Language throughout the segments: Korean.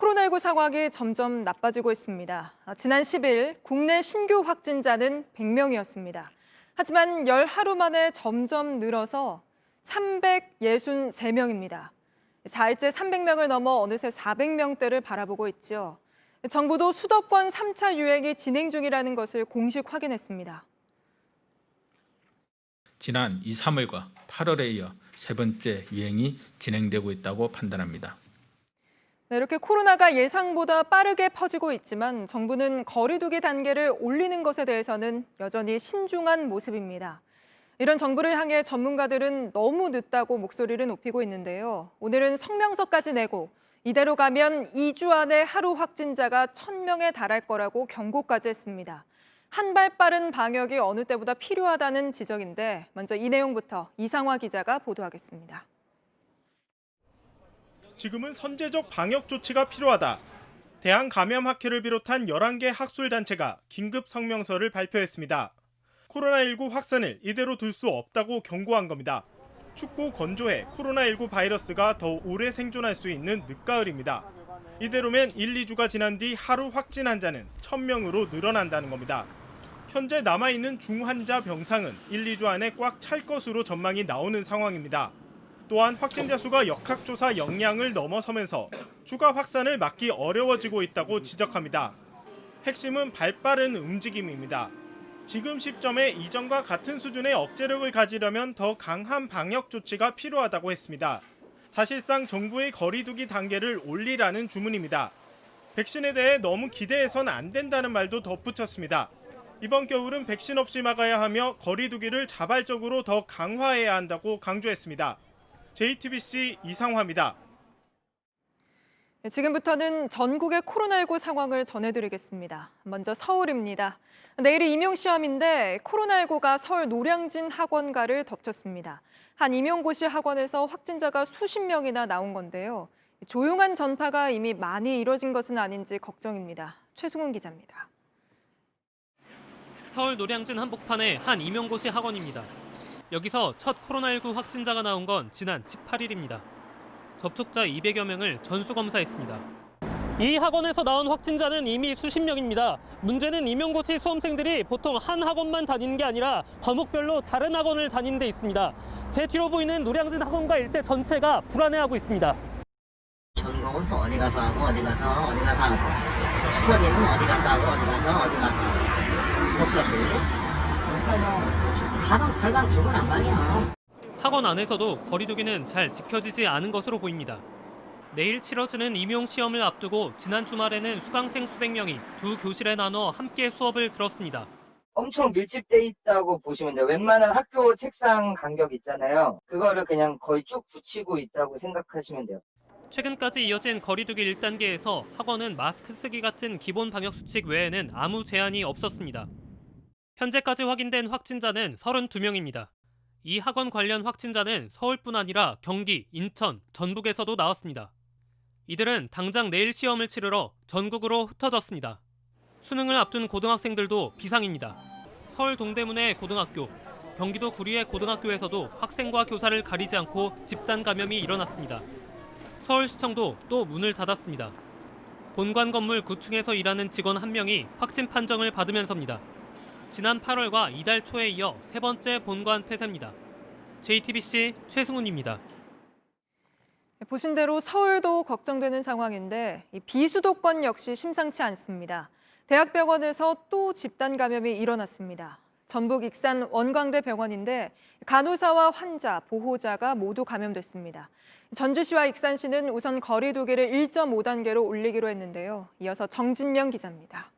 코로나19 상황이 점점 나빠지고 있습니다. 지난 10일 국내 신규 확진자는 100명이었습니다. 하지만 열 하루 만에 점점 늘어서 363명입니다. 4일째 300명을 넘어 어느새 400명대를 바라보고 있죠. 정부도 수도권 3차 유행이 진행 중이라는 것을 공식 확인했습니다. 지난 2, 3월과 8월에 이어 세 번째 유행이 진행되고 있다고 판단합니다. 네, 이렇게 코로나가 예상보다 빠르게 퍼지고 있지만 정부는 거리 두기 단계를 올리는 것에 대해서는 여전히 신중한 모습입니다. 이런 정부를 향해 전문가들은 너무 늦다고 목소리를 높이고 있는데요. 오늘은 성명서까지 내고 이대로 가면 2주 안에 하루 확진자가 1,000명에 달할 거라고 경고까지 했습니다. 한 발 빠른 방역이 어느 때보다 필요하다는 지적인데 먼저 이 내용부터 이상화 기자가 보도하겠습니다. 지금은 선제적 방역 조치가 필요하다. 대한감염학회를 비롯한 11개 학술단체가 긴급 성명서를 발표했습니다. 코로나19 확산을 이대로 둘 수 없다고 경고한 겁니다. 춥고 건조해 코로나19 바이러스가 더 오래 생존할 수 있는 늦가을입니다. 이대로면 1, 2주가 지난 뒤 하루 확진 환자는 1,000명으로 늘어난다는 겁니다. 현재 남아있는 중환자 병상은 1, 2주 안에 꽉 찰 것으로 전망이 나오는 상황입니다. 또한 확진자 수가 역학조사 역량을 넘어서면서 추가 확산을 막기 어려워지고 있다고 지적합니다. 핵심은 발빠른 움직임입니다. 지금 시점에 이전과 같은 수준의 억제력을 가지려면 더 강한 방역 조치가 필요하다고 했습니다. 사실상 정부의 거리 두기 단계를 올리라는 주문입니다. 백신에 대해 너무 기대해선 안 된다는 말도 덧붙였습니다. 이번 겨울은 백신 없이 막아야 하며 거리 두기를 자발적으로 더 강화해야 한다고 강조했습니다. JTBC 이상화입니다. 지금부터는 전국의 코로나19 상황을 전해드리겠습니다. 먼저 서울입니다. 내일이 임용시험인데 코로나19가 서울 노량진 학원가를 덮쳤습니다. 한 임용고시 학원에서 확진자가 수십 명이나 나온 건데요. 조용한 전파가 이미 많이 이뤄진 것은 아닌지 걱정입니다. 최승훈 기자입니다. 서울 노량진 한복판의 한 임용고시 학원입니다. 여기서 첫 코로나19 확진자가 나온 건 지난 18일입니다. 접촉자 200여 명을 전수검사했습니다. 이 학원에서 나온 확진자는 이미 수십 명입니다. 문제는 임용고시 수험생들이 보통 한 학원만 다니는 게 아니라 과목별로 다른 학원을 다니는 데 있습니다. 제 뒤로 보이는 노량진 학원가 일대 전체가 불안해하고 있습니다. 전공은 또 어디 가서 하고 어디 가서 하고 또 스터디는 어디 갔다 하고 어디 가서 하고 독서실 그러니까 뭐 사방팔방 중구난방이야. 학원 안에서도 거리두기는 잘 지켜지지 않은 것으로 보입니다. 내일 치러지는 임용시험을 앞두고 지난 주말에는 수강생 수백 명이 두 교실에 나눠 함께 수업을 들었습니다. 엄청 밀집돼 있다고 보시면 돼요. 웬만한 학교 책상 간격 있잖아요. 그거를 그냥 거의 쭉 붙이고 있다고 생각하시면 돼요. 최근까지 이어진 거리두기 1단계에서 학원은 마스크 쓰기 같은 기본 방역수칙 외에는 아무 제한이 없었습니다. 현재까지 확인된 확진자는 32명입니다. 이 학원 관련 확진자는 서울뿐 아니라 경기, 인천, 전북에서도 나왔습니다. 이들은 당장 내일 시험을 치르러 전국으로 흩어졌습니다. 수능을 앞둔 고등학생들도 비상입니다. 서울 동대문의 고등학교, 경기도 구리의 고등학교에서도 학생과 교사를 가리지 않고 집단 감염이 일어났습니다. 서울시청도 또 문을 닫았습니다. 본관 건물 9층에서 일하는 직원 한 명이 확진 판정을 받으면서입니다. 지난 8월과 이달 초에 이어 세 번째 본관 폐쇄입니다. JTBC 최승훈입니다. 보신 대로 서울도 걱정되는 상황인데 비수도권 역시 심상치 않습니다. 대학병원에서 또 집단 감염이 일어났습니다. 전북 익산 원광대 병원인데 간호사와 환자, 보호자가 모두 감염됐습니다. 전주시와 익산시는 우선 거리 두기를 1.5단계로 올리기로 했는데요. 이어서 정진명 기자입니다.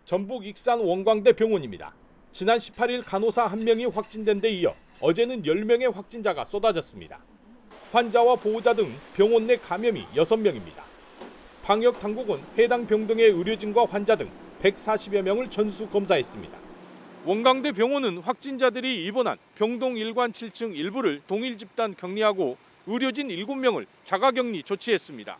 전북 익산 원광대 병원입니다. 지난 18일 간호사 1명이 확진된 데 이어 어제는 10명의 확진자가 쏟아졌습니다. 환자와 보호자 등 병원 내 감염이 6명입니다. 방역 당국은 해당 병 등의 의료진과 환자 등 140여 명을 전수 검사했습니다. 원광대 병원은 확진자들이 입원한 병동 1관 7층 일부를 동일 집단 격리하고 의료진 7명을 자가격리 조치했습니다.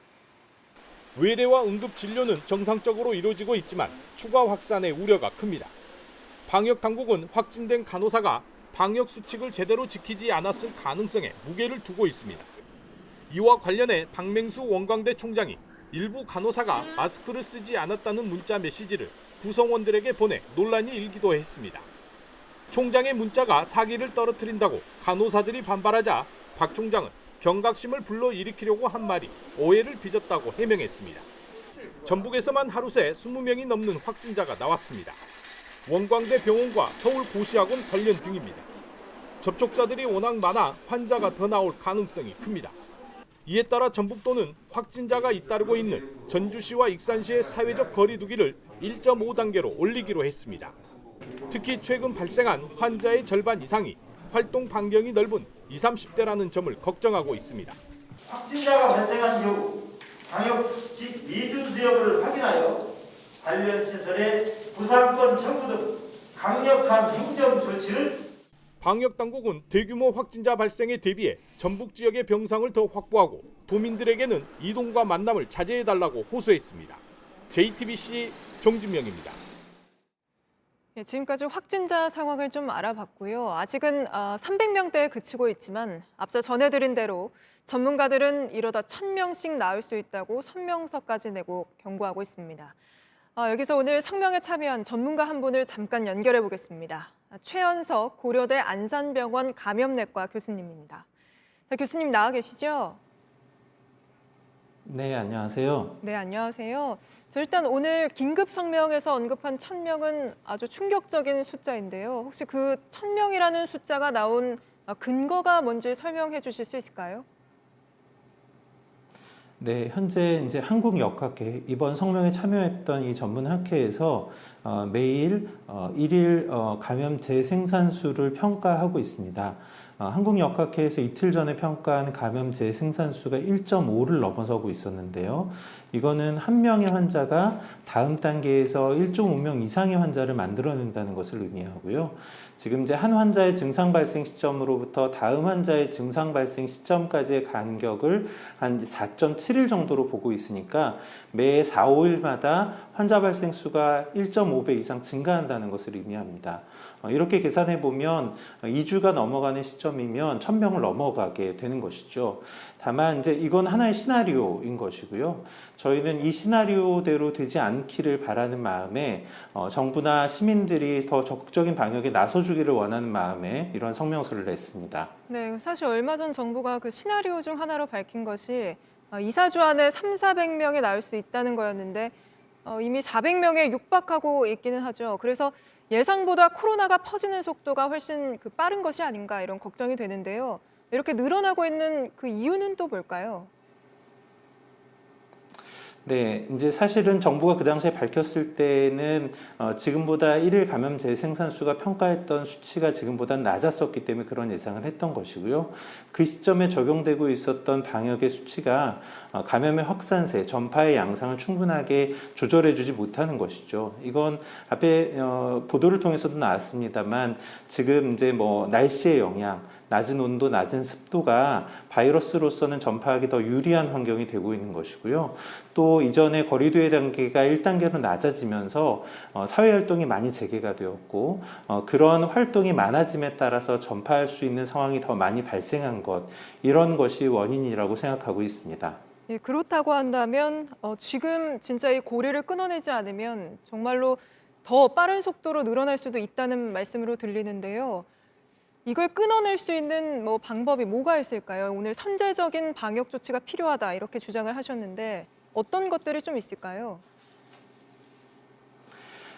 외래와 응급 진료는 정상적으로 이루어지고 있지만 추가 확산의 우려가 큽니다. 방역 당국은 확진된 간호사가 방역 수칙을 제대로 지키지 않았을 가능성에 무게를 두고 있습니다. 이와 관련해 박맹수 원광대 총장이 일부 간호사가 마스크를 쓰지 않았다는 문자 메시지를 구성원들에게 보내 논란이 일기도 했습니다. 총장의 문자가 사기를 떨어뜨린다고 간호사들이 반발하자 박 총장은 경각심을 불러일으키려고 한 말이 오해를 빚었다고 해명했습니다. 전북에서만 하루 새 20명이 넘는 확진자가 나왔습니다. 원광대 병원과 서울고시학원 관련 등입니다. 접촉자들이 워낙 많아 환자가 더 나올 가능성이 큽니다. 이에 따라 전북도는 확진자가 잇따르고 있는 전주시와 익산시의 사회적 거리 두기를 1.5단계로 올리기로 했습니다. 특히 최근 발생한 환자의 절반 이상이 활동 반경이 넓은 20, 30대라는 점을 걱정하고 있습니다. 확진자가 발생한 이후 방역직 미준수 여부를 확인하여 관련 시설의 부상권 청구 등 강력한 행정 조치를 방역당국은 대규모 확진자 발생에 대비해 전북 지역의 병상을 더 확보하고 도민들에게는 이동과 만남을 자제해달라고 호소했습니다. JTBC 정진명입니다. 예, 지금까지 확진자 상황을 좀 알아봤고요. 아직은 300명대에 그치고 있지만 앞서 전해드린 대로 전문가들은 이러다 1000명씩 나올 수 있다고 성명서까지 내고 경고하고 있습니다. 여기서 오늘 성명에 참여한 전문가 한 분을 잠깐 연결해 보겠습니다. 최연석 고려대 안산병원 감염내과 교수님입니다. 자, 교수님 나와 계시죠? 네, 안녕하세요. 네, 안녕하세요. 저 일단 오늘 긴급 성명에서 언급한 1000명은 아주 충격적인 숫자인데요. 혹시 그 1000명이라는 숫자가 나온 근거가 뭔지 설명해 주실 수 있을까요? 네, 현재 이제 한국역학회 이번 성명에 참여했던 이 전문 학회에서 매일 일일 감염 재생산수를 평가하고 있습니다. 한국역학회에서 이틀 전에 평가한 감염 재생산수가 1.5를 넘어서고 있었는데요. 이거는 한 명의 환자가 다음 단계에서 1.5명 이상의 환자를 만들어낸다는 것을 의미하고요. 지금 이제 한 환자의 증상 발생 시점으로부터 다음 환자의 증상 발생 시점까지의 간격을 한 4.7일 정도로 보고 있으니까 매 4, 5일마다 환자 발생 수가 1.5배 이상 증가한다는 것을 의미합니다. 이렇게 계산해 보면 2주가 넘어가는 시점이면 1000명을 넘어가게 되는 것이죠. 다만 이제 이건 하나의 시나리오인 것이고요. 저희는 이 시나리오대로 되지 않기를 바라는 마음에 정부나 시민들이 더 적극적인 방역에 나서주기를 원하는 마음에 이런 성명서를 냈습니다. 네, 사실 얼마 전 정부가 그 시나리오 중 하나로 밝힌 것이 2, 4주 안에 300~400명이 나올 수 있다는 거였는데 이미 400명에 육박하고 있기는 하죠. 그래서 예상보다 코로나가 퍼지는 속도가 훨씬 빠른 것이 아닌가 이런 걱정이 되는데요. 이렇게 늘어나고 있는 그 이유는 또 뭘까요? 네, 이제 사실은 정부가 그 당시에 밝혔을 때는 지금보다 일일 감염 재생산수가 평가했던 수치가 지금보다 낮았었기 때문에 그런 예상을 했던 것이고요. 그 시점에 적용되고 있었던 방역의 수치가 감염의 확산세, 전파의 양상을 충분하게 조절해주지 못하는 것이죠. 이건 앞에 보도를 통해서도 나왔습니다만 지금 이제 뭐 날씨의 영향, 낮은 온도, 낮은 습도가 바이러스로서는 전파하기 더 유리한 환경이 되고 있는 것이고요. 또 이전에 거리두기 단계가 1단계로 낮아지면서 사회활동이 많이 재개가 되었고 그런 활동이 많아짐에 따라서 전파할 수 있는 상황이 더 많이 발생한 것, 이런 것이 원인이라고 생각하고 있습니다. 예, 그렇다고 한다면 지금 진짜 이 고리를 끊어내지 않으면 정말로 더 빠른 속도로 늘어날 수도 있다는 말씀으로 들리는데요. 이걸 끊어낼 수 있는 방법이 뭐가 있을까요? 오늘 선제적인 방역 조치가 필요하다 이렇게 주장을 하셨는데 어떤 것들이 좀 있을까요?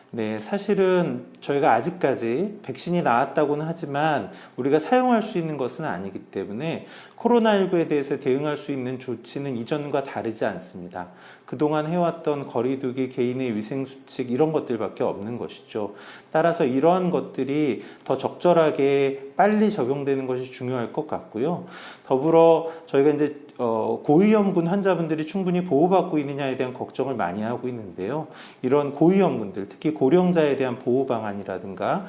네, 사실은 저희가 아직까지 백신이 나왔다고는 하지만 우리가 사용할 수 있는 것은 아니기 때문에 코로나19에 대해서 대응할 수 있는 조치는 이전과 다르지 않습니다. 그동안 해왔던 거리두기, 개인의 위생수칙 이런 것들밖에 없는 것이죠. 따라서 이러한 것들이 더 적절하게 빨리 적용되는 것이 중요할 것 같고요. 더불어 저희가 이제 고위험군 환자분들이 충분히 보호받고 있느냐에 대한 걱정을 많이 하고 있는데요. 이런 고위험군들, 특히 고령자에 대한 보호 방안이라든가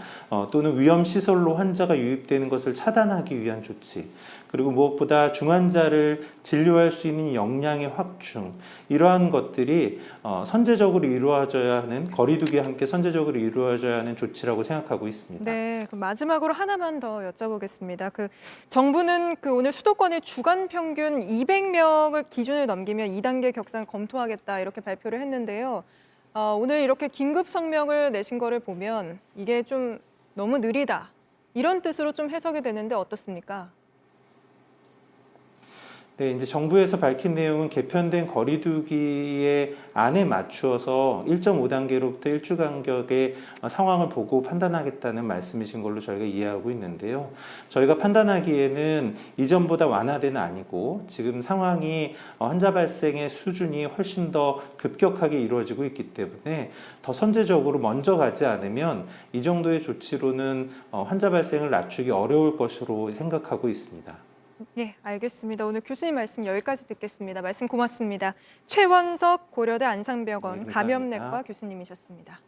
또는 위험시설로 환자가 유입되는 것을 차단하기 위한 조치, 그리고 무엇보다 중환자를 진료할 수 있는 역량의 확충, 이러한 것들이 선제적으로 이루어져야 하는, 거리두기와 함께 선제적으로 이루어져야 하는 조치라고 생각하고 있습니다. 네, 그럼 마지막으로 하나만 더 여쭤보겠습니다. 정부는 오늘 수도권의 주간 평균 200명을 기준을 넘기면 2단계 격상을 검토하겠다 이렇게 발표를 했는데요. 오늘 이렇게 긴급 성명을 내신 거를 보면 이게 좀 너무 느리다 이런 뜻으로 좀 해석이 되는데 어떻습니까? 네, 이제 정부에서 밝힌 내용은 개편된 거리두기의 안에 맞추어서 1.5단계로부터 일주 간격의 상황을 보고 판단하겠다는 말씀이신 걸로 저희가 이해하고 있는데요. 저희가 판단하기에는 이전보다 완화되는 아니고 지금 상황이 환자 발생의 수준이 훨씬 더 급격하게 이루어지고 있기 때문에 더 선제적으로 먼저 가지 않으면 이 정도의 조치로는 환자 발생을 낮추기 어려울 것으로 생각하고 있습니다. 네, 알겠습니다. 오늘 교수님 말씀 여기까지 듣겠습니다. 말씀 고맙습니다. 최원석 고려대 안상병원 네, 감사합니다. 감염내과 교수님이셨습니다.